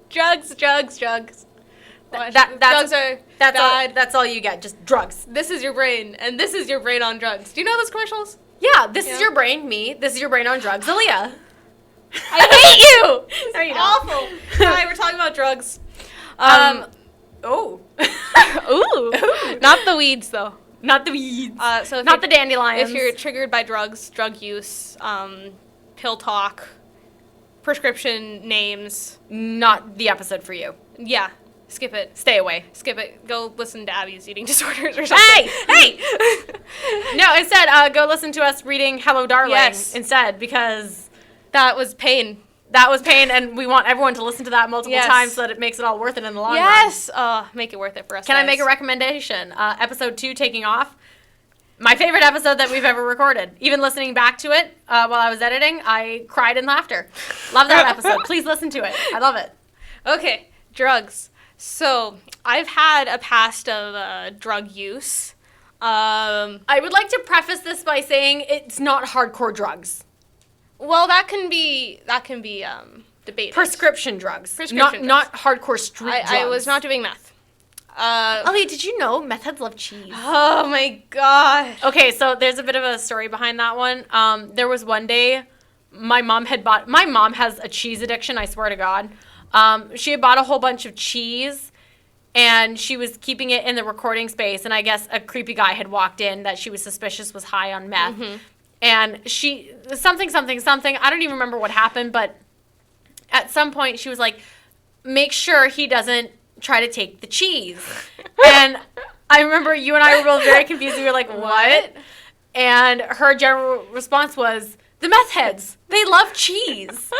Drugs. Drugs are bad. That's all you get, just drugs. This is your brain, and this is your brain on drugs. Do you know those commercials? Yeah, this is your brain, me. This is your brain on drugs, Aliyah. I hate you! No, you don't. Awful. All right, we're talking about drugs. Ooh. Not the weeds, though. Not the weeds. Not the dandelions. If you're triggered by drugs, drug use, pill talk, prescription names. Not the episode for you. Yeah. Skip it. Stay away. Skip it. Go listen to Abby's eating disorders or something. Hey! No, instead, go listen to us reading Hello, Darling instead, because that was pain. That was pain, and we want everyone to listen to that multiple times so that it makes it all worth it in the long run. Yes! Make it worth it for us, Can I make a recommendation? Episode 2, Taking Off. My favorite episode that we've ever recorded. Even listening back to it while I was editing, I cried in laughter. Love that episode. Please listen to it. I love it. Okay, drugs. So, I've had a past of drug use. I would like to preface this by saying it's not hardcore drugs. Well, that can be debated. Prescription drugs. Not hardcore street drugs. I was not doing meth. Aliyah, did you know meth heads love cheese? Oh my god. Okay, so there's a bit of a story behind that one. There was one day my mom has a cheese addiction, I swear to God. She had bought a whole bunch of cheese, and she was keeping it in the recording space, and I guess a creepy guy had walked in that she was suspicious was high on meth. Mm-hmm. And she, something, I don't even remember what happened, but at some point she was like, make sure he doesn't try to take the cheese. And I remember you and I were both very confused. We were like, what? And her general response was, the meth heads, they love cheese.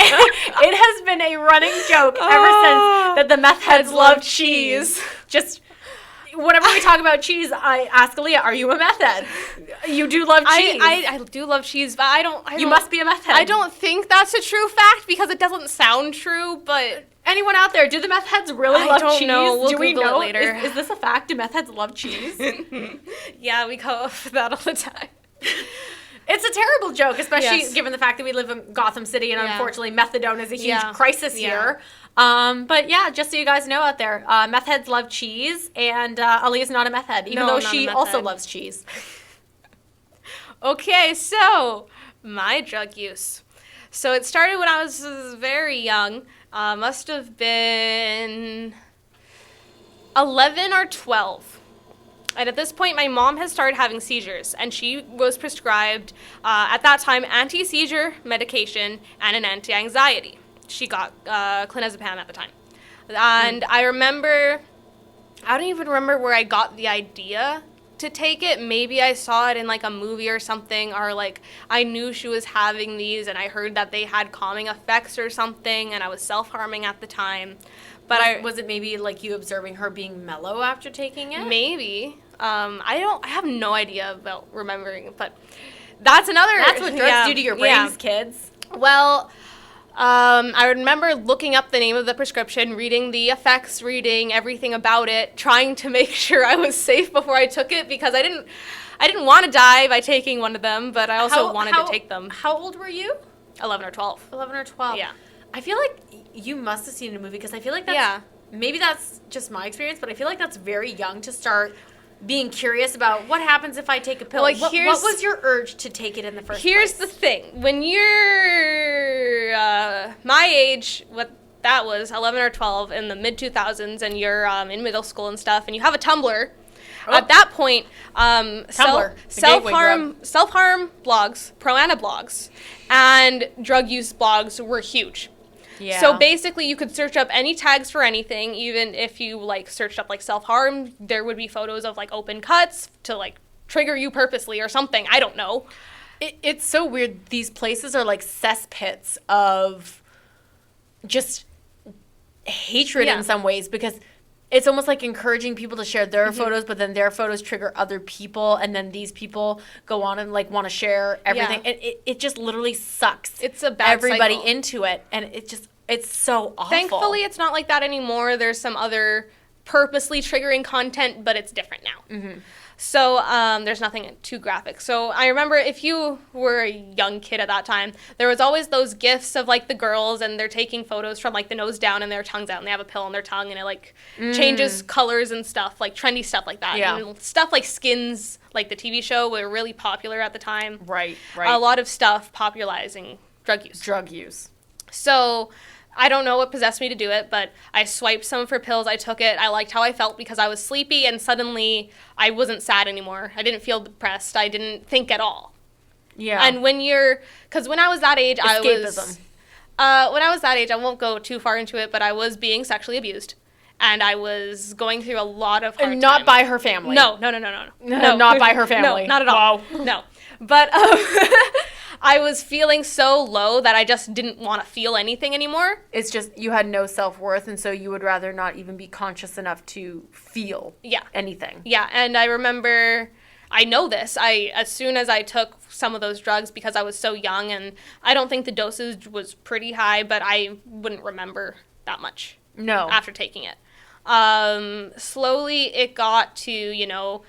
It has been a running joke ever since that the meth heads love cheese. Just whenever we talk about cheese, I ask Aliyah, are you a meth head? You do love cheese. I do love cheese, but I don't. You must be a meth head. I don't think that's a true fact because it doesn't sound true, but anyone out there, do the meth heads really love cheese? Know. We'll do we Google know it later. Is this a fact? Do meth heads love cheese? Yeah, we go for that all the time. It's a terrible joke, especially given the fact that we live in Gotham City, and unfortunately methadone is a huge crisis here. But yeah, just so you guys know out there, meth heads love cheese, and Aliyah's not a meth head, even though she also loves cheese. Okay, so my drug use. So it started when I was very young. Must have been 11 or 12. And at this point, my mom has started having seizures, and she was prescribed, at that time, anti-seizure medication and an anti-anxiety. She got clonazepam at the time. And I don't even remember where I got the idea to take it. Maybe I saw it in, like, a movie or something, or, like, I knew she was having these, and I heard that they had calming effects or something, and I was self-harming at the time. But was it maybe like you observing her being mellow after taking it? Maybe. I have no idea about remembering, but that's what drugs do to your brains, kids. Well, I remember looking up the name of the prescription, reading the effects, reading everything about it, trying to make sure I was safe before I took it because I didn't want to die by taking one of them, but I also wanted to take them. How old were you? 11 or 12. 11 or 12. Yeah. I feel like you must have seen a movie because I feel like that's maybe that's just my experience, but I feel like that's very young to start being curious about what happens if I take a pill. Well, what was your urge to take it in the first place? Here's the thing. When you're my age, what that was, 11 or 12 in the mid-2000s, and you're in middle school and stuff, and you have a Tumblr, at that point, self-harm blogs, pro-ana blogs, and drug use blogs were huge. Yeah. So basically, you could search up any tags for anything. Even if you like searched up like self-harm, there would be photos of like open cuts to like trigger you purposely or something. I don't know. It's so weird. These places are like cesspits of just hatred in some ways because it's almost like encouraging people to share their photos, but then their photos trigger other people, and then these people go on and like want to share everything. And it just literally sucks. It's a bad everybody cycle. Into it, and it's so awful. Thankfully, it's not like that anymore. There's some other purposely triggering content, but it's different now. Mm-hmm. So there's nothing too graphic. So I remember if you were a young kid at that time, there was always those gifs of like the girls and they're taking photos from like the nose down and their tongues out and they have a pill on their tongue and it like changes colors and stuff, like trendy stuff like that. Yeah. And stuff like Skins, like the TV show, were really popular at the time. Right. A lot of stuff popularizing drug use. Drug use. So I don't know what possessed me to do it, but I swiped some for pills. I took it. I liked how I felt because I was sleepy and suddenly I wasn't sad anymore. I didn't feel depressed. I didn't think at all. Yeah. And because when I was that age, Escapism. when I was that age, I won't go too far into it, but I was being sexually abused. And I was going through a lot of hard Not time. by her family. No. Not by her family. No, not at all. Wow. No. But I was feeling so low that I just didn't want to feel anything anymore. It's just you had no self-worth, and so you would rather not even be conscious enough to feel anything. Yeah, and I remember, I know this, as soon as I took some of those drugs because I was so young, and I don't think the dosage was pretty high, but I wouldn't remember that much after taking it. Slowly it got to,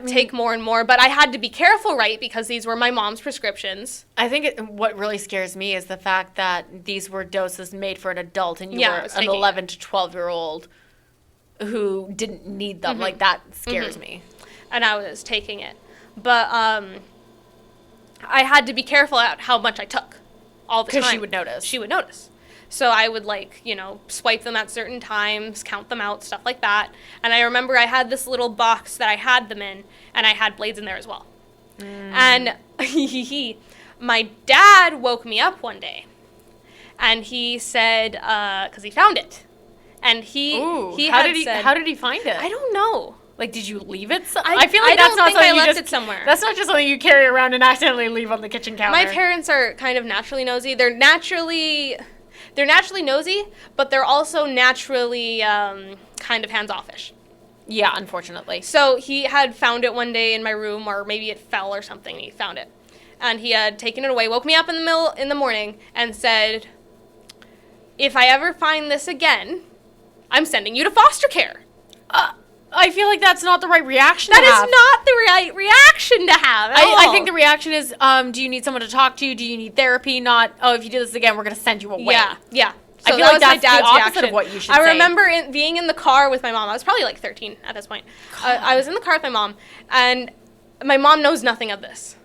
take more and more, but I had to be careful, right, because these were my mom's prescriptions. I think what really scares me is the fact that these were doses made for an adult and you were an 11 to 12-year-old who didn't need them. Like, that scares me. And I was taking it. But I had to be careful at how much I took all the time. Because she would notice. She would notice. So I would, swipe them at certain times, count them out, stuff like that. And I remember I had this little box that I had them in, and I had blades in there as well. And my dad woke me up one day, and he said, because he found it. And how did he find it? I don't know. Like, did you leave it? I feel like that's not something you left it somewhere. That's not just something you carry around and accidentally leave on the kitchen counter. My parents are kind of naturally nosy. They're naturally nosy, but they're also naturally kind of hands-offish. Yeah, unfortunately. So he had found it one day in my room, or maybe it fell or something, and he found it. And he had taken it away, woke me up in the morning, and said, if I ever find this again, I'm sending you to foster care. I feel like that's not the right reaction to have. That is not the right reaction to have at all. I think the reaction is, do you need someone to talk to? Do you need therapy? Not, if you do this again, we're going to send you away. Yeah. So I feel like that's the opposite of what you should say. I remember being in the car with my mom. I was probably like 13 at this point. I was in the car with my mom, and my mom knows nothing of this.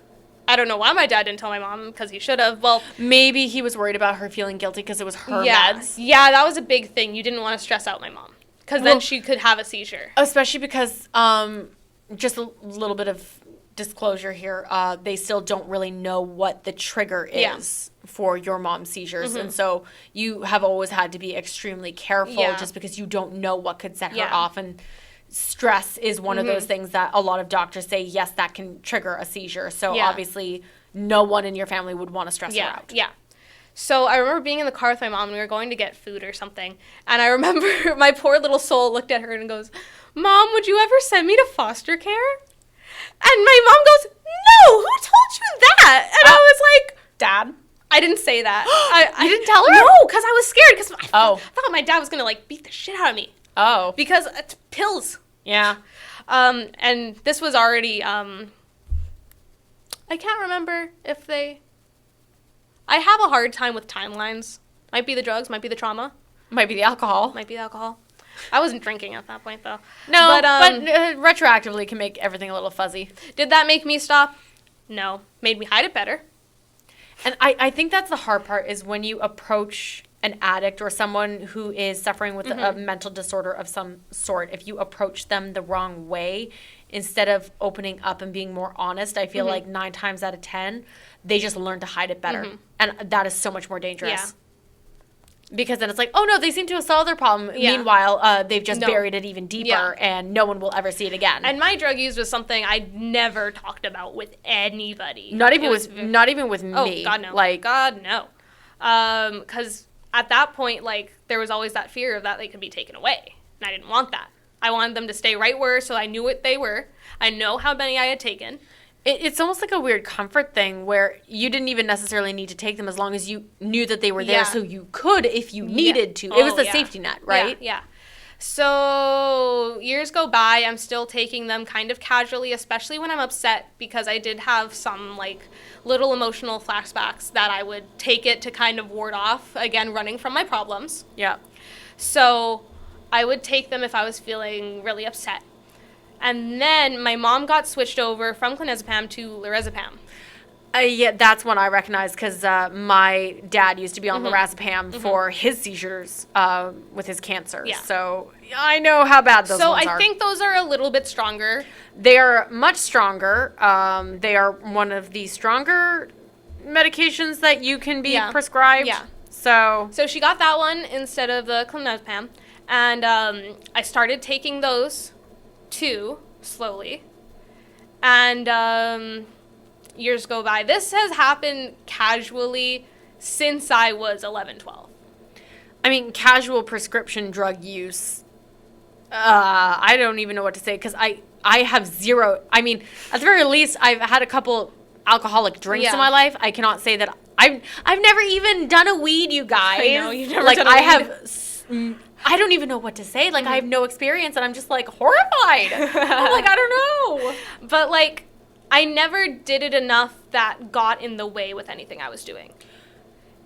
I don't know why my dad didn't tell my mom, because he should have. Well, maybe he was worried about her feeling guilty because it was her meds. Yeah, that was a big thing. You didn't want to stress out my mom, because then she could have a seizure. Especially because, just a little bit of disclosure here, they still don't really know what the trigger is for your mom's seizures. And so you have always had to be extremely careful just because you don't know what could set her off. And stress is one of those things that a lot of doctors say, yes, that can trigger a seizure. So obviously no one in your family would want to stress her out. Yeah. So I remember being in the car with my mom, and we were going to get food or something. And I remember my poor little soul looked at her and goes, Mom, would you ever send me to foster care? And my mom goes, no, who told you that? And I was like, Dad? I didn't say that. You didn't tell her? No, because I was scared, because I thought my dad was going to, beat the shit out of me. Oh. Because it's pills. Yeah. And this was already, I can't remember if I have a hard time with timelines. Might be the drugs, might be the trauma. Might be the alcohol. Might be the alcohol. I wasn't drinking at that point, though. No, but retroactively can make everything a little fuzzy. Did that make me stop? No. Made me hide it better. And I think that's the hard part, is when you approach an addict or someone who is suffering with a mental disorder of some sort, if you approach them the wrong way, instead of opening up and being more honest, I feel like 9 times out of 10, they just learn to hide it better. And that is so much more dangerous. Yeah. Because then it's like, oh, no, they seem to have solved their problem. Yeah. Meanwhile, they've just buried it even deeper, and no one will ever see it again. And my drug use was something I never talked about with anybody. Not even with me. Oh, God, no. God, no. Because at that point, there was always that fear of that they could be taken away. And I didn't want that. I wanted them to stay right where, so I knew what they were. I know how many I had taken. It's almost like a weird comfort thing where you didn't even necessarily need to take them as long as you knew that they were there, so you could if you needed to. It was the safety net, right? Yeah. So years go by, I'm still taking them kind of casually, especially when I'm upset, because I did have some like little emotional flashbacks that I would take it to kind of ward off, again, running from my problems. Yeah. So I would take them if I was feeling really upset. And then my mom got switched over from clonazepam to lorazepam. Yeah, that's one I recognize because my dad used to be on lorazepam for his seizures with his cancer. Yeah. So I know how bad those ones are. So I think those are a little bit stronger. They are much stronger. They are one of the stronger medications that you can be prescribed. Yeah. So she got that one instead of the clonazepam. And I started taking those too, slowly. And years go by. This has happened casually since I was 11, 12. I mean, casual prescription drug use, I don't even know what to say because I have zero. I mean, at the very least, I've had a couple alcoholic drinks in my life. I cannot say that I've never even done a weed, you guys. I know, you've never like, done a weed. I don't even know what to say. Like, I have no experience, and I'm just, like, horrified. I'm like, I don't know. But, like, I never did it enough that got in the way with anything I was doing.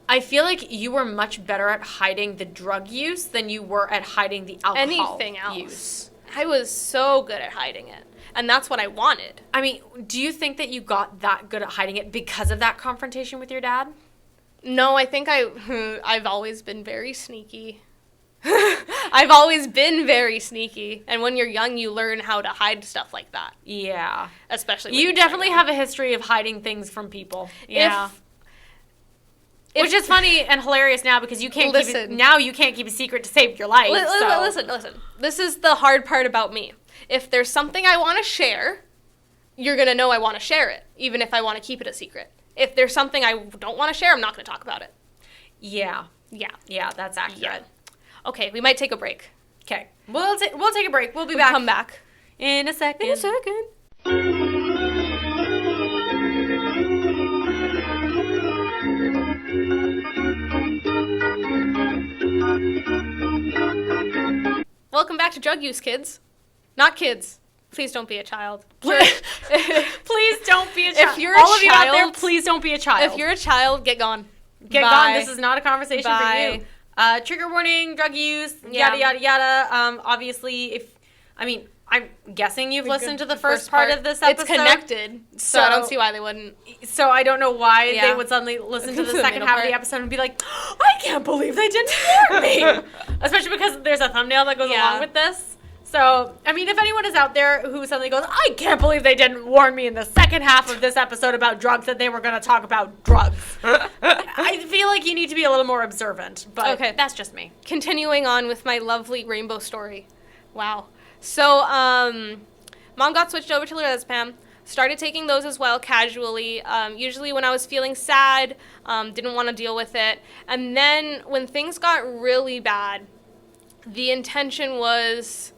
I feel like you were much better at hiding the drug use than you were at hiding the alcohol Anything else. use. I was so good at hiding it. And that's what I wanted. I mean, do you think that you got that good at hiding it because of that confrontation with your dad? No, I think I've always been very sneaky. I've always been very sneaky. And when you're young, you learn how to hide stuff like that. Yeah. Especially when you you're definitely young. have a history of hiding things from people. Yeah. If Which is funny and hilarious now because you can't keep it, now you can't keep a secret to save your life. Listen. This is the hard part about me. If there's something I want to share, you're going to know I want to share it, even if I want to keep it a secret. If there's something I don't want to share, I'm not going to talk about it. Yeah. Yeah. Yeah, that's accurate. Yeah. Okay, we might take a break. Okay. We'll take a break. We'll We'll back. come back. In a second. Welcome back to Drug Use, kids. Not kids. Please don't be a child. Please don't be a child. If you're all a of you out there, child, please don't be a child. If you're a child, get gone. Get Bye. gone. This is not a conversation Bye. for you. Trigger warning, drug use, Yeah. yada, yada, yada. Obviously, I'm guessing you've listened to the first part of this episode. It's connected, so I don't see why they wouldn't. So I don't know why Yeah. they would suddenly listen to the The second middle half of part. the episode and be like, I can't believe they didn't warn me. Especially because there's a thumbnail that goes along with this. So, I mean, if anyone is out there who suddenly goes, I can't believe they didn't warn me in the second half of this episode about drugs that they were going to talk about drugs. I feel like you need to be a little more observant, but Okay. that's just me. Continuing on with my lovely rainbow story. Wow. So, Mom got switched over to lorazepam. Started taking those as well, casually. Usually when I was feeling sad, didn't want to deal with it. And then when things got really bad, the intention was...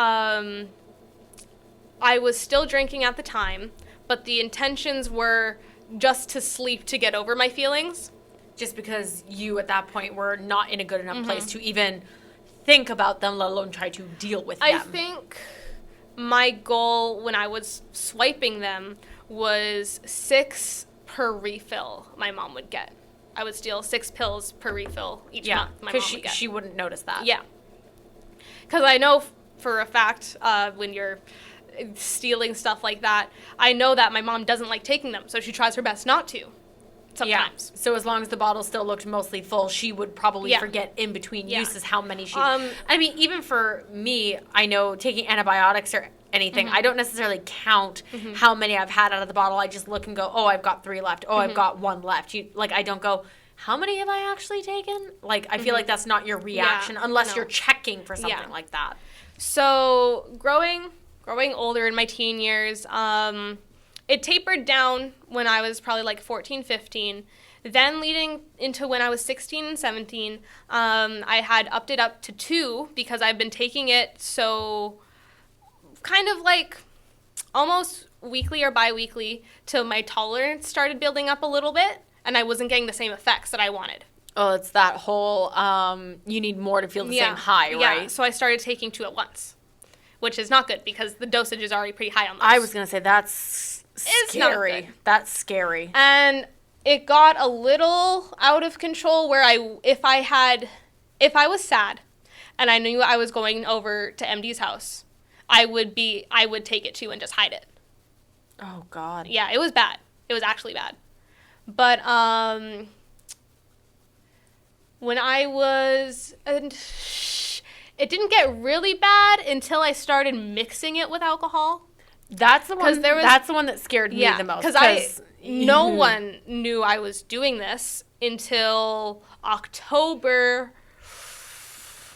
I was still drinking at the time, but the intentions were just to sleep to get over my feelings. Just because you, at that point, were not in a good enough place to even think about them, let alone try to deal with them. I think my goal when I was swiping them was 6 per refill my mom would get. I would steal 6 pills per refill each month my mom would get. She wouldn't notice that. Yeah. Because I know for a fact when you're stealing stuff like that, I know that my mom doesn't like taking them, so she tries her best not to sometimes. Yeah. So as long as the bottle still looked mostly full, she would probably forget in between uses how many she... I mean, even for me, I know taking antibiotics or anything, I don't necessarily count how many I've had out of the bottle. I just look and go, oh, I've got 3 left. Oh, I've got 1 left. I don't go... How many have I actually taken? Like, I feel like that's not your reaction unless you're checking for something like that. So, growing older in my teen years, it tapered down when I was probably like 14, 15. Then leading into when I was 16 and 17, I had upped it up to 2 because I've been taking it so kind of like almost weekly or bi-weekly till my tolerance started building up a little bit. And I wasn't getting the same effects that I wanted. Oh, it's that whole you need more to feel the same high, right? Yeah, so I started taking 2 at once, which is not good because the dosage is already pretty high on those. I was going to say that's It's not scary. good. That's scary. And it got a little out of control where if I was sad and I knew I was going over to MD's house, I would take it too and just hide it. Oh God. Yeah, it was bad. It was actually bad. But when I was it didn't get really bad until I started mixing it with alcohol. That's the one. That's the one that scared me the most. Because no one knew I was doing this until October,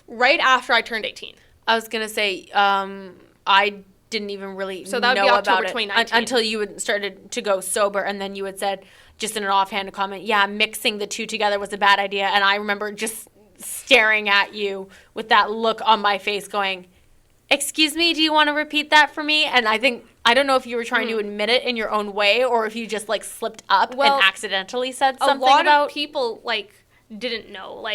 right after I turned 18. I was gonna say, I didn't even really So that would know be October about it 2019. until you had started to go sober, and then you had said just in an offhand comment, "Yeah, mixing the two together was a bad idea." And I remember just staring at you with that look on my face, going, "Excuse me, do you want to repeat that for me?" And I don't know if you were trying to admit it in your own way or if you just like slipped up and accidentally said something about. A lot about of people didn't know.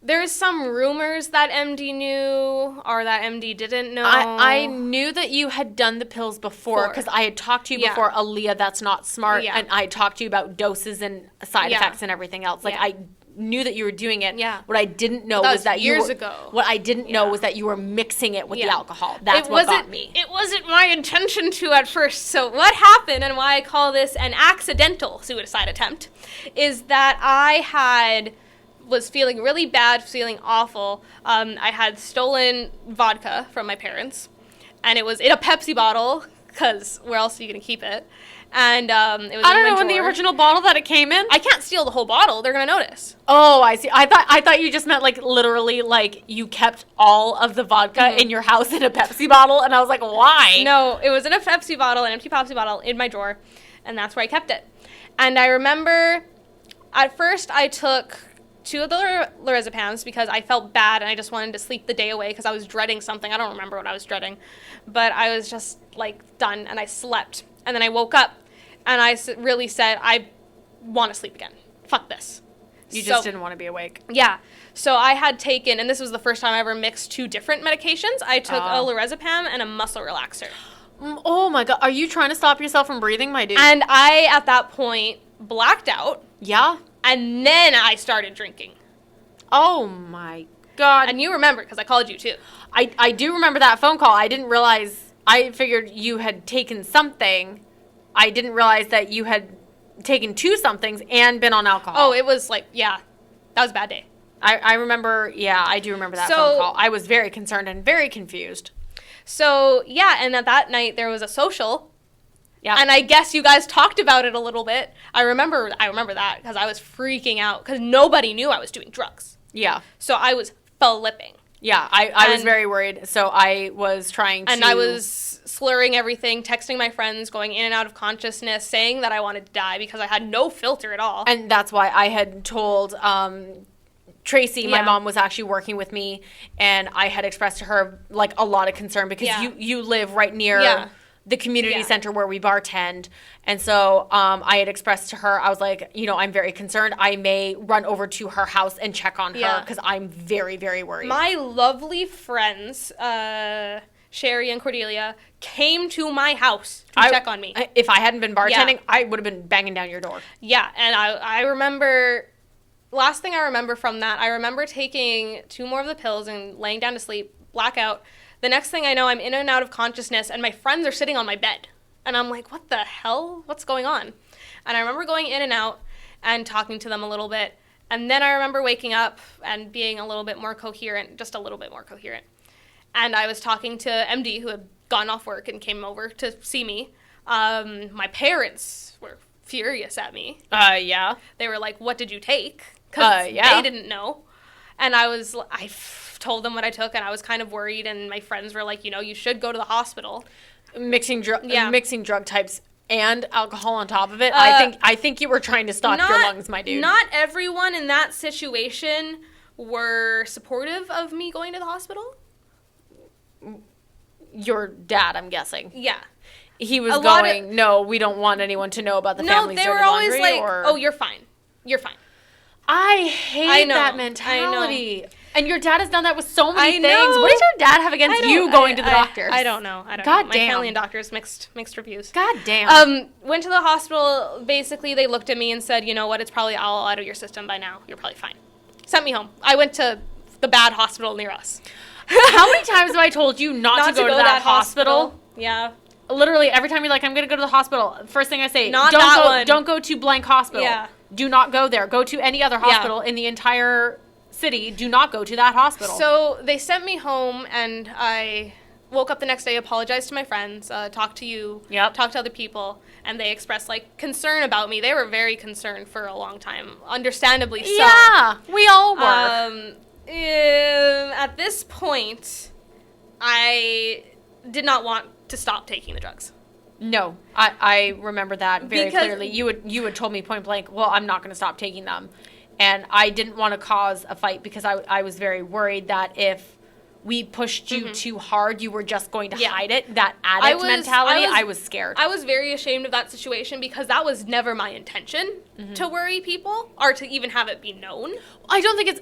There's some rumors that MD knew or that MD didn't know. I knew that you had done the pills before because I had talked to you before, Aliyah, that's not smart, and I talked to you about doses and side effects and everything else. I knew that you were doing it. Yeah. What I didn't know was that years ago. What I didn't know was that you were mixing it with the alcohol. That's what got me. It wasn't my intention to at first. So what happened, and why I call this an accidental suicide attempt, is that I was feeling really bad, feeling awful. I had stolen vodka from my parents, and it was in a Pepsi bottle, because where else are you going to keep it? And it was I don't know, in the original bottle that it came in? I can't steal the whole bottle. They're going to notice. Oh, I see. I thought you just meant literally you kept all of the vodka in your house in a Pepsi bottle, and I was like, why? No, it was in a Pepsi bottle, an empty Pepsi bottle in my drawer, and that's where I kept it. And I remember at first I took 2 of the lorazepams because I felt bad and I just wanted to sleep the day away because I was dreading something. I don't remember what I was dreading, but I was just done, and I slept. And then I woke up and I really said, I want to sleep again. Fuck this. You just didn't want to be awake. Yeah. So I had taken, and this was the first time I ever mixed 2 different medications. I took a lorazepam and a muscle relaxer. Oh my God. Are you trying to stop yourself from breathing, my dude? And I, at that point, blacked out. Yeah? And then I started drinking. Oh my God. And you remember, because I called you too. I do remember that phone call. I didn't realize, I figured you had taken something. I didn't realize that you had taken 2 somethings and been on alcohol. Oh, it was that was a bad day. I remember, I do remember that phone call. I was very concerned and very confused. So, and at that night there was a social. Yeah. And I guess you guys talked about it a little bit. I remember that because I was freaking out because nobody knew I was doing drugs. Yeah. So I was flipping. Yeah, I was very worried. So I was trying to... And I was slurring everything, texting my friends, going in and out of consciousness, saying that I wanted to die because I had no filter at all. And that's why I had told Tracy, my mom was actually working with me, and I had expressed to her a lot of concern because you live right near the community center where we bartend. And so I had expressed to her, I was like, I'm very concerned. I may run over to her house and check on her because I'm very, very worried. My lovely friends, Sherry and Cordelia, came to my house to check on me. If I hadn't been bartending, I would have been banging down your door. Yeah, and I remember... Last thing I remember from that, I remember taking 2 more of the pills and laying down to sleep, blackout. The next thing I know, I'm in and out of consciousness, and my friends are sitting on my bed. And I'm like, what the hell? What's going on? And I remember going in and out and talking to them a little bit. And then I remember waking up and being a little bit more coherent, just a little bit more coherent. And I was talking to MD, who had gone off work and came over to see me. My parents were furious at me. Yeah. They were like, what did you take? Because they didn't know. And I told them what I took, and I was kind of worried, and my friends were like, you should go to the hospital. Mixing drug types and alcohol on top of it. I think you were trying to stop your lungs, my dude. Not everyone in that situation were supportive of me going to the hospital. Your dad, I'm guessing. Yeah. He was going, no, we don't want anyone to know about the family's dirty laundry. No, they were always like, oh, you're fine. You're fine. I hate I know, that I mentality. And your dad has done that with so many I things. know. What does your dad have against you going to the doctors? I don't know. I don't God know. damn. My family and doctors mixed reviews. God damn. Went to the hospital. Basically, they looked at me and said, "You know what? It's probably all out of your system by now. You're probably fine." Sent me home. I went to the bad hospital near us. How many times have I told you not to go to that hospital? Yeah. Literally every time you're like, I'm gonna go to the hospital. First thing I say, Not don't that go. one. Don't go to blank hospital. Yeah. Do not go there. Go to any other hospital in the entire city. Do not go to that hospital. So they sent me home, and I woke up the next day, apologized to my friends, talked to you, talked to other people, and they expressed like concern about me. They were very concerned for a long time, understandably so. Yeah, we all were. At this point, I did not want to stop taking the drugs. No, I remember that very Because- clearly. You had told me point blank, well, I'm not going to stop taking them. And I didn't want to cause a fight because I was very worried that if we pushed you too hard, you were just going to hide it. That addict mentality, I was scared. I was very ashamed of that situation because that was never my intention to worry people or to even have it be known. I don't think it's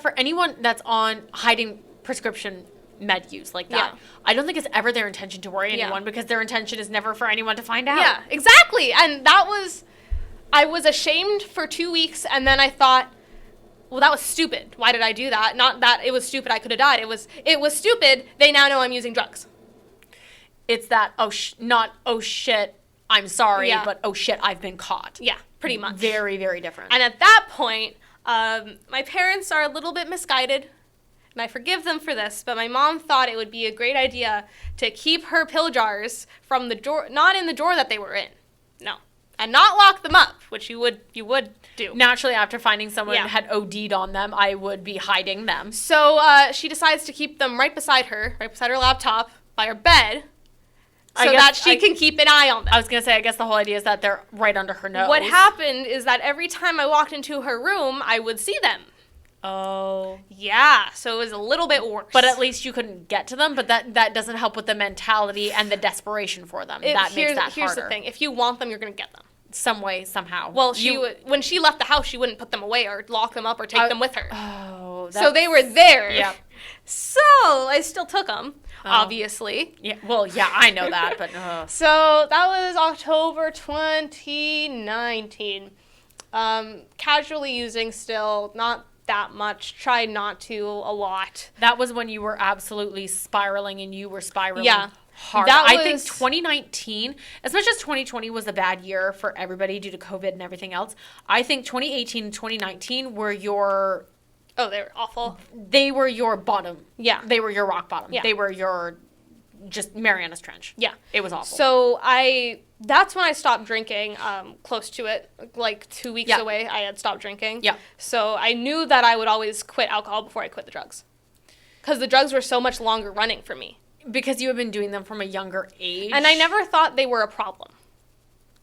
for anyone that's on hiding prescription med use like that. Yeah. I don't think it's ever their intention to worry anyone because their intention is never for anyone to find out. Yeah, exactly. And I was ashamed for 2 weeks, and then I thought, well, that was stupid. Why did I do that? Not that it was stupid, I could have died. It was stupid. They now know I'm using drugs. It's that, not, oh shit, I'm sorry, but oh shit, I've been caught. Yeah, pretty much. Very, very different. And at that point, my parents are a little bit misguided, and I forgive them for this, but my mom thought it would be a great idea to keep her pill jars from the drawer, not in the drawer that they were in. No. And not lock them up, which you would do. Naturally, after finding someone had OD'd on them, I would be hiding them. So she decides to keep them right beside her laptop, by her bed, so that she can keep an eye on them. I was going to say, I guess the whole idea is that they're right under her nose. What happened is that every time I walked into her room, I would see them. Oh. Yeah, so it was a little bit worse. But at least you couldn't get to them, but that doesn't help with the mentality and the desperation for them. That makes that harder. Here's the thing. If you want them, you're going to get them. Some way, somehow. Well, when she left the house, she wouldn't put them away or lock them up or take them with her. Oh, so they were there. Yeah. So I still took them, obviously. Yeah. Well, yeah, I know that, but. So that was October 2019. Casually using still, not that much. Tried not to a lot. That was when you were absolutely spiraling, and you were spiraling. Yeah. Hard. I think 2019, as much as 2020 was a bad year for everybody due to COVID and everything else, I think 2018 and 2019 were your... Oh, they were awful. They were your bottom. Yeah. They were your rock bottom. Yeah. They were your just Mariana's Trench. Yeah. It was awful. So that's when I stopped drinking, close to it, like 2 weeks away, I had stopped drinking. Yeah. So I knew that I would always quit alcohol before I quit the drugs. Because the drugs were so much longer running for me. Because you have been doing them from a younger age. And I never thought they were a problem.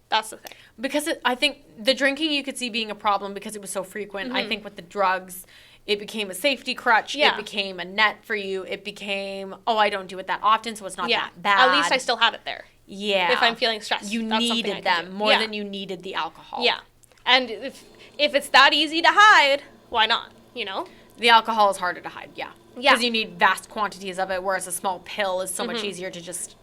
That's the thing. Because I think the drinking you could see being a problem because it was so frequent. I think with the drugs, it became a safety crutch. Yeah. It became a net for you. It became, I don't do it that often, so it's not that bad. At least I still have it there. Yeah. If I'm feeling stressed. You needed them more than you needed the alcohol. Yeah. And if it's that easy to hide, why not, you know? The alcohol is harder to hide, yeah. Yeah. Because you need vast quantities of it, whereas a small pill is so much easier to just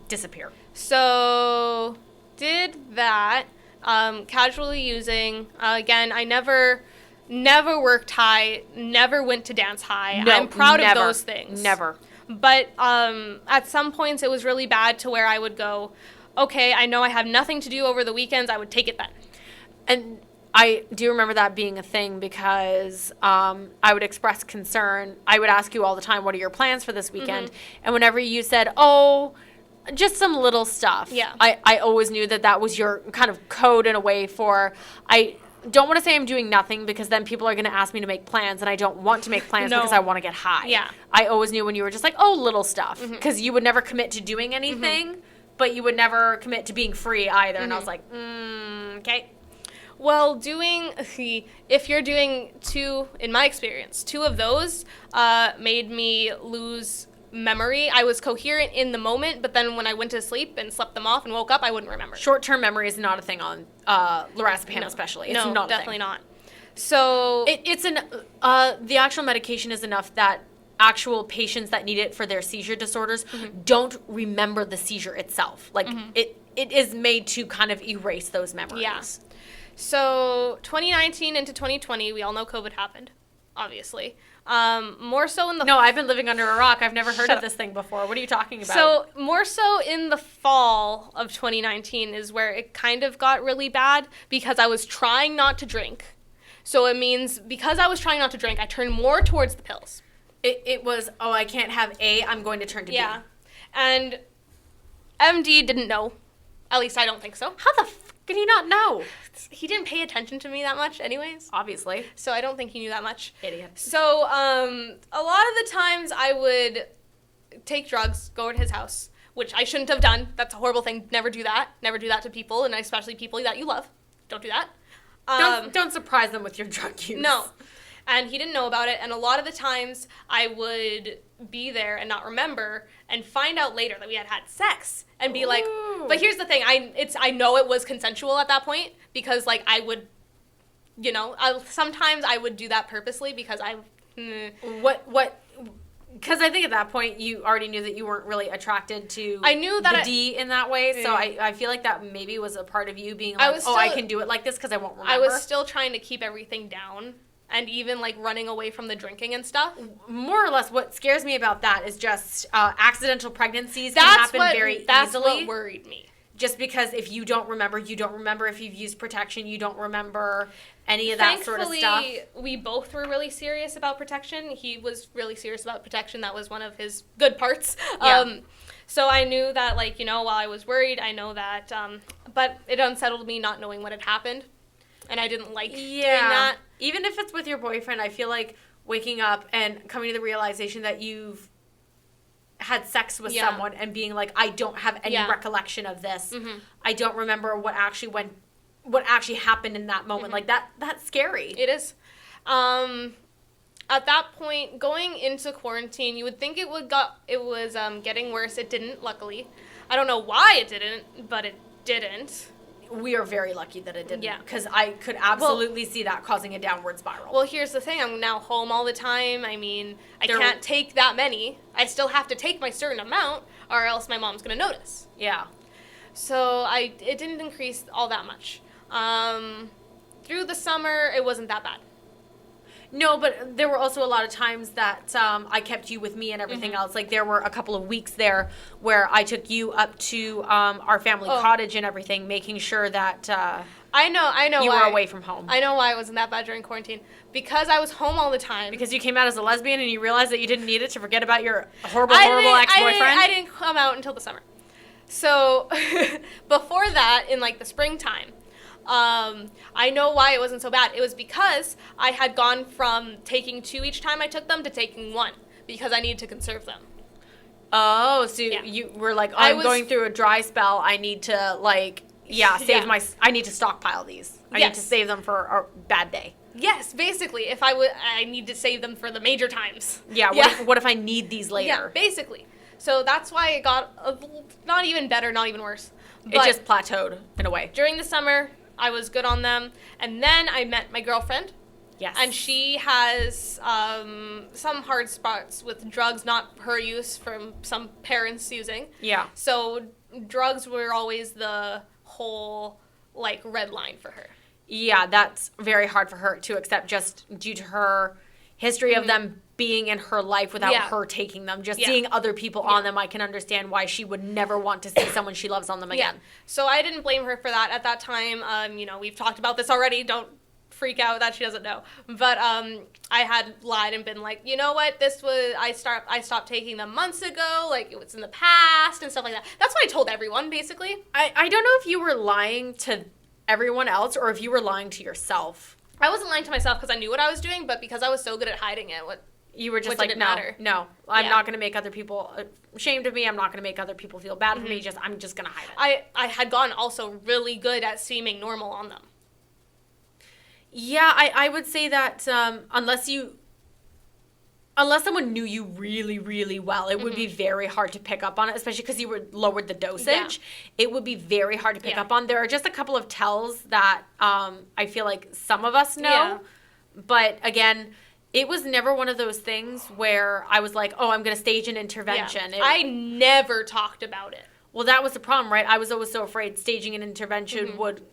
disappear. So, did that. Casually using. Again, I never worked high, never went to dance high. No, I'm proud never, of those things. Never. But at some points, it was really bad to where I would go, okay, I know I have nothing to do over the weekends. I would take it then. And I do remember that being a thing because I would express concern. I would ask you all the time, what are your plans for this weekend? And whenever you said, just some little stuff, I always knew that was your kind of code in a way for, I don't want to say I'm doing nothing because then people are going to ask me to make plans, and I don't want to make plans because I want to get high. Yeah. I always knew when you were just like, little stuff, because you would never commit to doing anything, but you would never commit to being free either. And I was like, okay. Well, if you're doing in my experience, 2 of those made me lose memory. I was coherent in the moment, but then when I went to sleep and slept them off and woke up, I wouldn't remember. Short-term memory is not a thing on lorazepam, especially. It's not definitely a thing. not. So the actual medication is enough that actual patients that need it for their seizure disorders don't remember the seizure itself. Like it is made to kind of erase those memories. Yeah. So 2019 into 2020, we all know COVID happened, obviously. More so in the... No, I've been living under a rock. I've never heard of this thing before. What are you talking about? So more so in the fall of 2019 is where it kind of got really bad because I was trying not to drink. So it means because I was trying not to drink, I turned more towards the pills. It was, I can't have A, I'm going to turn to B. Yeah. And MD didn't know. At least I don't think so. How the f*** did he not know? He didn't pay attention to me that much anyways. Obviously. So I don't think he knew that much. Idiot. So a lot of the times I would take drugs, go to his house, which I shouldn't have done. That's a horrible thing. Never do that. Never do that to people, and especially people that you love. Don't do that. Don't surprise them with your drug use. No. And he didn't know about it, and a lot of the times I would be there and not remember and find out later that we had sex and be like, but here's the thing, I know it was consensual at that point because like I would, sometimes I would do that purposely because because I think at that point you already knew that you weren't really attracted to I knew that the D in that way, so I feel like that maybe was a part of you being like, I can do it like this because I won't remember. I was still trying to keep everything down and even like running away from the drinking and stuff. More or less what scares me about that is just accidental pregnancies can happen very easily. That's what worried me. Just because if you don't remember if you've used protection, you don't remember any of that sort of stuff. Thankfully, we both were really serious about protection. He was really serious about protection. That was one of his good parts. Yeah. So I knew that, like, while I was worried, I know that, but it unsettled me not knowing what had happened. And I didn't like doing that. Even if it's with your boyfriend, I feel like waking up and coming to the realization that you've had sex with someone and being like, I don't have any recollection of this. Mm-hmm. I don't remember what actually happened in that moment. Mm-hmm. Like that's scary. It is. At that point, going into quarantine, you would think it was getting worse. It didn't, luckily. I don't know why it didn't, but it didn't. We are very lucky that it didn't. Yeah. Because I could absolutely see that causing a downward spiral. Well, here's the thing. I'm now home all the time. I mean, I can't take that many. I still have to take my certain amount, or else my mom's going to notice. Yeah. So it didn't increase all that much. Through the summer, it wasn't that bad. No, but there were also a lot of times that I kept you with me and everything else. Like, there were a couple of weeks there where I took you up to our family cottage and everything, making sure that I know you why. were away from home. I know why it wasn't that bad during quarantine. Because I was home all the time. Because you came out as a lesbian and you realized that you didn't need it to forget about your horrible ex-boyfriend? I didn't come out until the summer. So, before that, in, like, the springtime, I know why it wasn't so bad. It was because I had gone from taking 2 each time I took them to taking 1 because I needed to conserve them. Oh, so you were like, I'm going through a dry spell. I need to, like, I need to stockpile these. I need to save them for a bad day. Yes, basically. I need to save them for the major times. Yeah, what if I need these later? Yeah, basically. So that's why it got not even better, not even worse. But it just plateaued in a way. During the summer, I was good on them. And then I met my girlfriend. Yes. And she has some hard spots with drugs, not her use, from some parents using. Yeah. So drugs were always the whole, like, red line for her. Yeah, that's very hard for her to accept just due to her history of them being in her life without her taking them. Just seeing other people on them, I can understand why she would never want to see someone she loves on them again. Yeah. So I didn't blame her for that at that time. We've talked about this already. Don't freak out that she doesn't know. But I had lied and been like, you know what, I stopped taking them months ago, like it was in the past and stuff like that. That's what I told everyone, basically. I don't know if you were lying to everyone else or if you were lying to yourself. I wasn't lying to myself because I knew what I was doing, but because I was so good at hiding it, you were just like, no, I'm not going to make other people ashamed of me. I'm not going to make other people feel bad for me. I'm just going to hide it. I had gotten also really good at seeming normal on them. Yeah, I would say that unless you unless someone knew you really, really well, it would be very hard to pick up on it, especially because you were lowered the dosage. Yeah. It would be very hard to pick Yeah. up on. There are just a couple of tells that I feel like some of us know. Yeah. But again, it was never one of those things where I was like, oh, I'm going to stage an intervention. Yeah. I never talked about it. Well, that was the problem, right? I was always so afraid staging an intervention would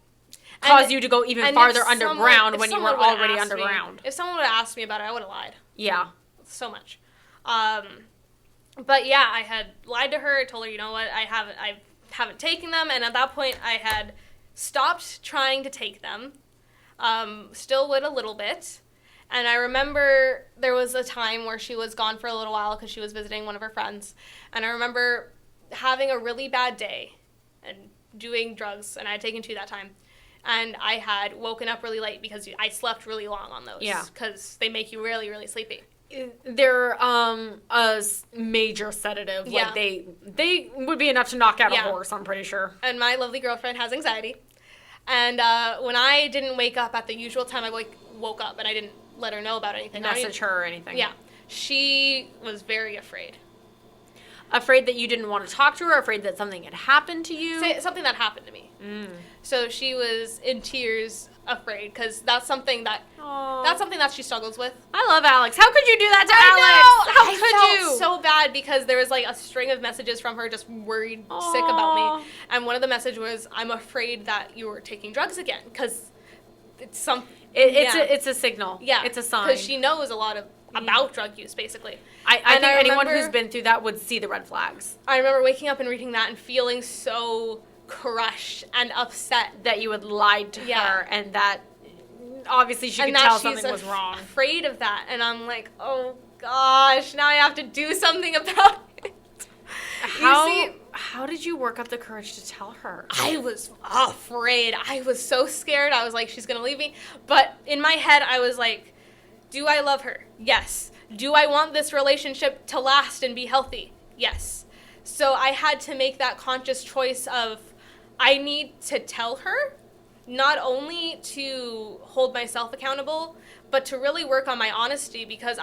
cause you to go even farther underground when you were already underground. If someone would have asked me about it, I would have lied. Yeah. So much. But yeah, I had lied to her. I told her, you know what, I haven't taken them, and at that point I had stopped trying to take them. Still would a little bit. And I remember there was a time where she was gone for a little while because she was visiting one of her friends. And I remember having a really bad day and doing drugs, and I had taken 2 that time. And I had woken up really late because I slept really long on those. Yeah. Because they make you really, really sleepy. They're a major sedative. Yeah. Like they would be enough to knock out Yeah. a horse, I'm pretty sure. And my lovely girlfriend has anxiety. And when I didn't wake up at the usual time, I woke up and I didn't let her know about anything. Message her or anything. Yeah. She was very afraid. Afraid that you didn't want to talk to her, afraid that something had happened to you. Something that happened to me. So she was in tears, afraid, because that's something that she struggles with. I love Alex. How could you do that to I Alex? How know. could I you? felt so bad because there was like a string of messages from her just worried sick about me. And one of the messages was, I'm afraid that you were taking drugs again, because it's some... It's a signal. Yeah. It's a sign. Because she knows a lot about drug use, basically. I think anyone remember- who's been through that would see the red flags. I remember waking up and reading that and feeling so crushed and upset. That you had lied to Yeah. her and that obviously she could And that tell she's something was wrong. afraid of that. And I'm like, oh gosh, now I have to do something about it. How did you work up the courage to tell her? I was afraid. I was so scared. I was like, she's going to leave me. But in my head, I was like, do I love her? Yes. Do I want this relationship to last and be healthy? Yes. So I had to make that conscious choice of, I need to tell her, not only to hold myself accountable, but to really work on my honesty, because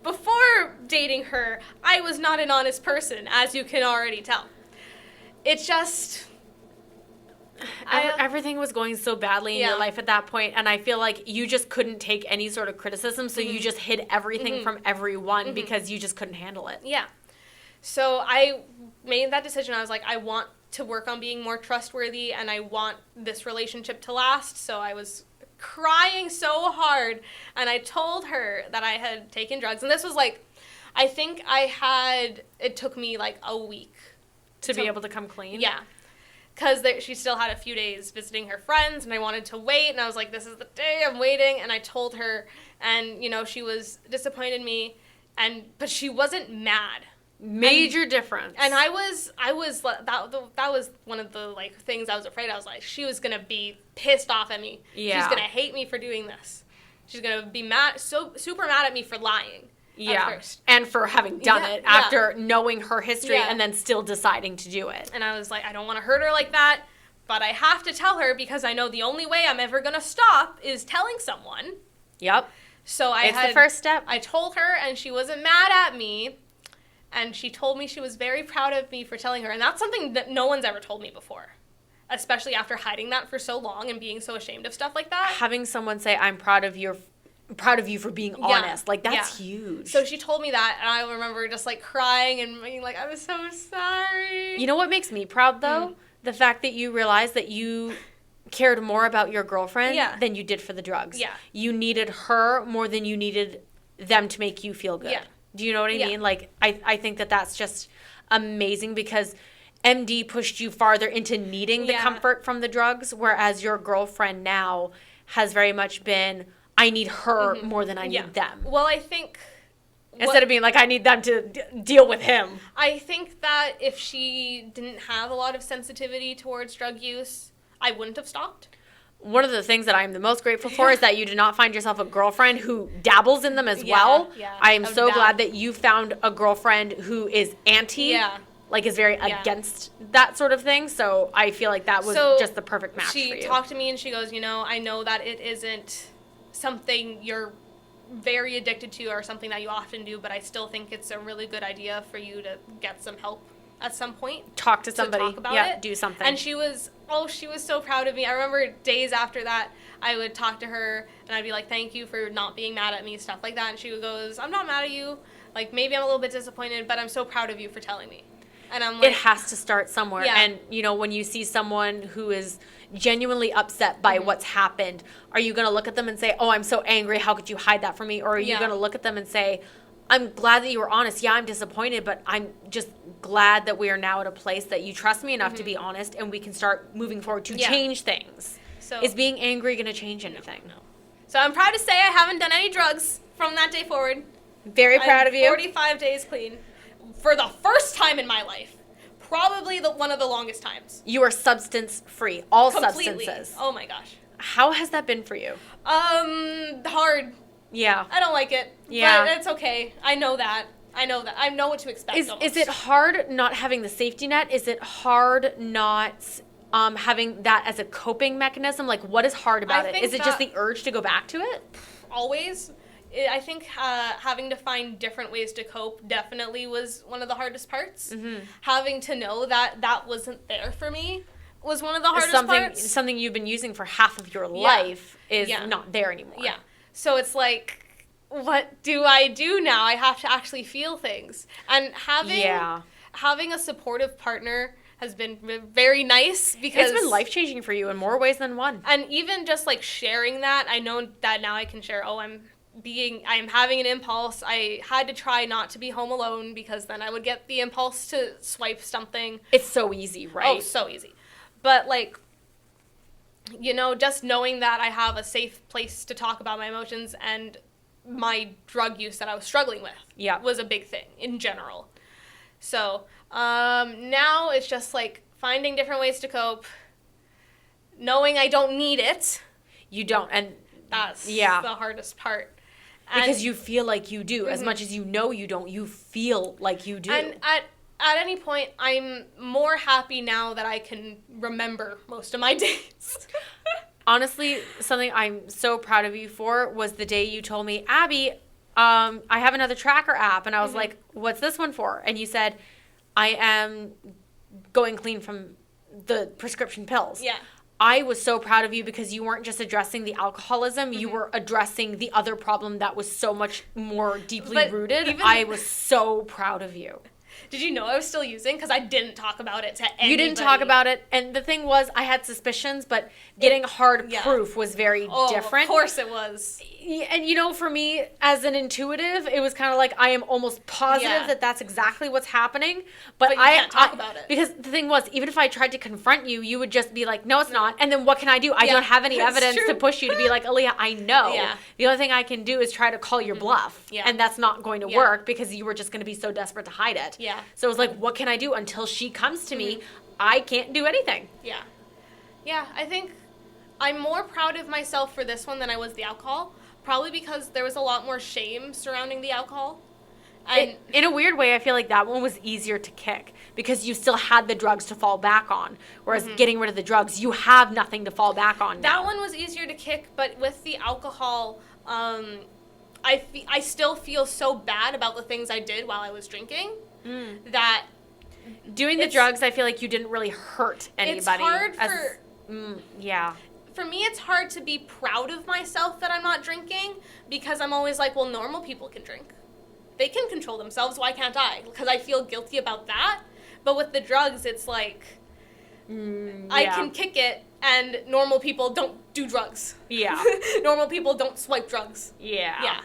before dating her, I was not an honest person, as you can already tell. It's just... Everything was going so badly in your life at that point, and I feel like you just couldn't take any sort of criticism, so you just hid everything from everyone because you just couldn't handle it. Yeah. So I made that decision. I was like, I want to work on being more trustworthy, and I want this relationship to last. So I was crying so hard, and I told her that I had taken drugs. And this was like, I think it took me like a week. To be able to come clean? Yeah. Because she still had a few days visiting her friends, and I wanted to wait, and I was like, this is the day I'm waiting, and I told her, and, you know, she was disappointed in me, but she wasn't mad. Major difference. And that was one of the, like, things I was afraid. I was like, she was going to be pissed off at me. Yeah. She's going to hate me for doing this. She's going to be mad, super mad at me for lying. Yeah, at first. and for having done it after knowing her history and then still deciding to do it. And I was like, I don't want to hurt her like that, but I have to tell her because I know the only way I'm ever going to stop is telling someone. Yep. So It's the first step. I told her, and she wasn't mad at me, and she told me she was very proud of me for telling her, and that's something that no one's ever told me before, especially after hiding that for so long and being so ashamed of stuff like that. Having someone say, I'm proud of you for being honest. Like, that's huge. So she told me that, and I remember just, like, crying and being like, I'm so sorry. You know what makes me proud, though? The fact that you realized that you cared more about your girlfriend than you did for the drugs. Yeah. You needed her more than you needed them to make you feel good. Yeah. Do you know what I mean? Like, I think that that's just amazing because MD pushed you farther into needing the comfort from the drugs, whereas your girlfriend now has very much been... I need her more than I need them. Well, I think... Instead of being like, I need them to deal with him. I think that if she didn't have a lot of sensitivity towards drug use, I wouldn't have stopped. One of the things that I'm the most grateful for is that you did not find yourself a girlfriend who dabbles in them as well. Yeah, I am so glad that you found a girlfriend who is like is very against that sort of thing. So I feel like that was just the perfect match for you. She talked to me and she goes, you know, I know that it isn't something you're very addicted to or something that you often do, but I still think it's a really good idea for you to get some help at some point. Talk to somebody. Talk about it. Do something. And she was so proud of me. I remember days after that, I would talk to her and I'd be like, thank you for not being mad at me, stuff like that. And she goes, I'm not mad at you. Like, maybe I'm a little bit disappointed, but I'm so proud of you for telling me. And I'm like, it has to start somewhere. Yeah. And, you know, when you see someone who is genuinely upset by what's happened, are you going to look at them and say, oh, I'm so angry, how could you hide that from me? Or are you going to look at them and say, I'm glad that you were honest. Yeah, I'm disappointed, but I'm just glad that we are now at a place that you trust me enough to be honest, and we can start moving forward to change things. So, is being angry going to change anything? No. So I'm proud to say I haven't done any drugs from that day forward. Very proud of you. 45 days clean. For the first time in my life. Probably one of the longest times. You are substance free. All Completely. substances. Oh my gosh. How has that been for you? Hard. Yeah. I don't like it. Yeah. But it's okay. I know that. I know what to expect. Is it hard not having the safety net? Is it hard not having that as a coping mechanism? Like, what is hard about it? Is it just the urge to go back to it? Always. I think having to find different ways to cope definitely was one of the hardest parts. Mm-hmm. Having to know that wasn't there for me was one of the hardest parts. Something you've been using for half of your life is not there anymore. Yeah. So it's like, what do I do now? I have to actually feel things. And having a supportive partner has been very nice because it's been life-changing for you in more ways than one. And even just like sharing that, I know that now I can share, I'm having an impulse. I had to try not to be home alone because then I would get the impulse to swipe something. It's so easy, right? Oh, so easy. But like, you know, just knowing that I have a safe place to talk about my emotions and my drug use that I was struggling with was a big thing in general. So now it's just like finding different ways to cope, knowing I don't need it. You don't, and that's the hardest part. Because you feel like you do. As much as you know you don't, you feel like you do. And at any point, I'm more happy now that I can remember most of my days. Honestly, something I'm so proud of you for was the day you told me, Abby, I have another tracker app. And I was like, what's this one for? And you said, I am going clean from the prescription pills. Yeah. I was so proud of you because you weren't just addressing the alcoholism, you were addressing the other problem that was so much more deeply rooted. I was so proud of you. Did you know I was still using? Because I didn't talk about it to anybody. You didn't talk about it. And the thing was, I had suspicions, but getting hard proof was very different. Of course it was. And, you know, for me, as an intuitive, it was kind of like I am almost positive that that's exactly what's happening. But you can't talk about it. Because the thing was, even if I tried to confront you, you would just be like, no, it's not. And then what can I do? I don't have any evidence to push you to be like, Aliyah, I know. Yeah. The only thing I can do is try to call your bluff. Yeah. And that's not going to work because you were just going to be so desperate to hide it. Yeah. So it was like, what can I do? Until she comes to me, I can't do anything. Yeah. Yeah, I think I'm more proud of myself for this one than I was the alcohol. Probably because there was a lot more shame surrounding the alcohol. And in a weird way, I feel like that one was easier to kick because you still had the drugs to fall back on. Whereas getting rid of the drugs, you have nothing to fall back on now. That one was easier to kick, but with the alcohol, I still feel so bad about the things I did while I was drinking that doing the drugs, I feel like you didn't really hurt anybody. It's hard For me, it's hard to be proud of myself that I'm not drinking because I'm always like, well, normal people can drink. They can control themselves. Why can't I? Because I feel guilty about that. But with the drugs, it's like, I can kick it and normal people don't do drugs. Yeah. Normal people don't swipe drugs. Yeah. Yeah.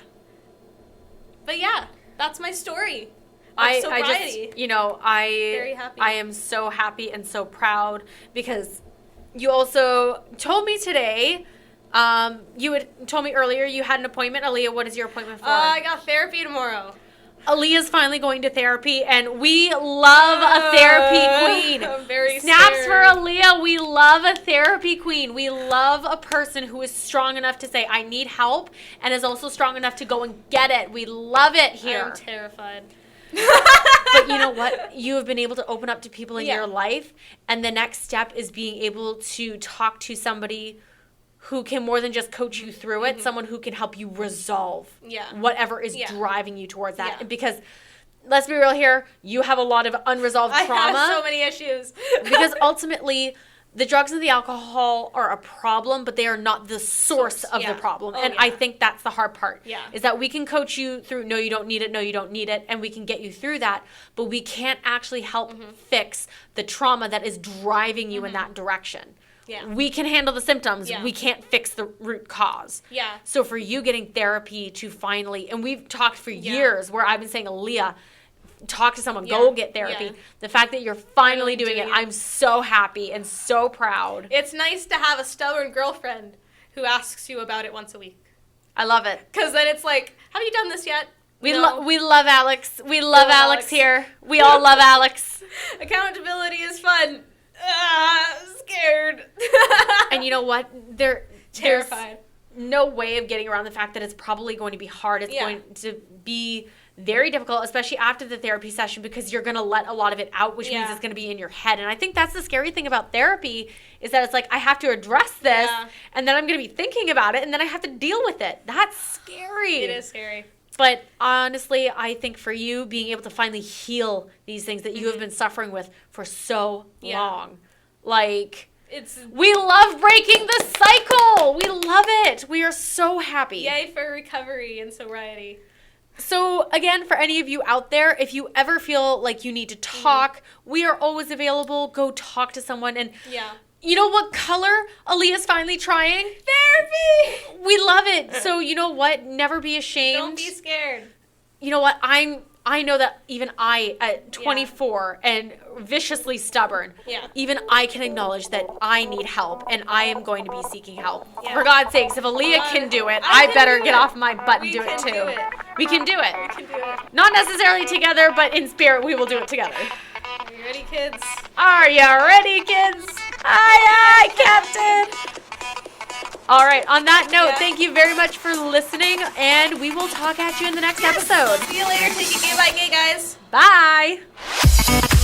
But yeah, that's my story. I just, very happy. I am so happy and so proud because you also told me today, you had told me earlier you had an appointment. Aliyah, what is your appointment for? I got therapy tomorrow. Aliyah's finally going to therapy, and we love a therapy queen. I'm very Snaps scared. for Aliyah. We love a therapy queen. We love a person who is strong enough to say, I need help, and is also strong enough to go and get it. We love it here. I'm terrified. But you know what? You have been able to open up to people in your life, and the next step is being able to talk to somebody who can more than just coach you through it, someone who can help you resolve whatever is driving you towards that. Yeah. Because let's be real here, you have a lot of unresolved trauma. I have so many issues. Because ultimately, the drugs and the alcohol are a problem, but they are not the source of the problem. And I think that's the hard part. Yeah. Is that we can coach you through, no, you don't need it, no, you don't need it, and we can get you through that, but we can't actually help fix the trauma that is driving you in that direction. Yeah. We can handle the symptoms. Yeah. We can't fix the root cause. Yeah. So for you getting therapy to finally, and we've talked for years where I've been saying, Aliyah, talk to someone, go get therapy. Yeah. The fact that you're finally doing it, I'm so happy and so proud. It's nice to have a stubborn girlfriend who asks you about it once a week. I love it. Because then it's like, have you done this yet? We No. love Alex. We love Alex here. We all love Alex. Accountability is fun. Scared. And you know what? There's Terrified. no way of getting around the fact that it's probably going to be hard. It's going to be very difficult, especially after the therapy session, because you're going to let a lot of it out, which means it's going to be in your head. And I think that's the scary thing about therapy, is that it's like, I have to address this, and then I'm going to be thinking about it, and then I have to deal with it. That's scary. It is scary. But honestly, I think for you, being able to finally heal these things that you have been suffering with for so long, like, we love breaking the cycle. We love it. We are so happy. Yay for recovery and sobriety. So again, for any of you out there, if you ever feel like you need to talk, we are always available. Go talk to someone. And you know what color Aliyah's finally trying? Therapy! We love it. So you know what? Never be ashamed. Don't be scared. You know what? I know that even I, at 24 and viciously stubborn, even I can acknowledge that I need help, and I am going to be seeking help. Yeah. For God's sakes, if Aliyah can do it, I better get off my butt and We do it can too. do it. We can do it. We can do it. Not necessarily together, but in spirit, we will do it together. Are you ready, kids? Are you ready, kids? Aye, aye, Captain. All right, on that note, thank you very much for listening, and we will talk at you in the next episode. See you later. Take it gay by gay, guys. Bye.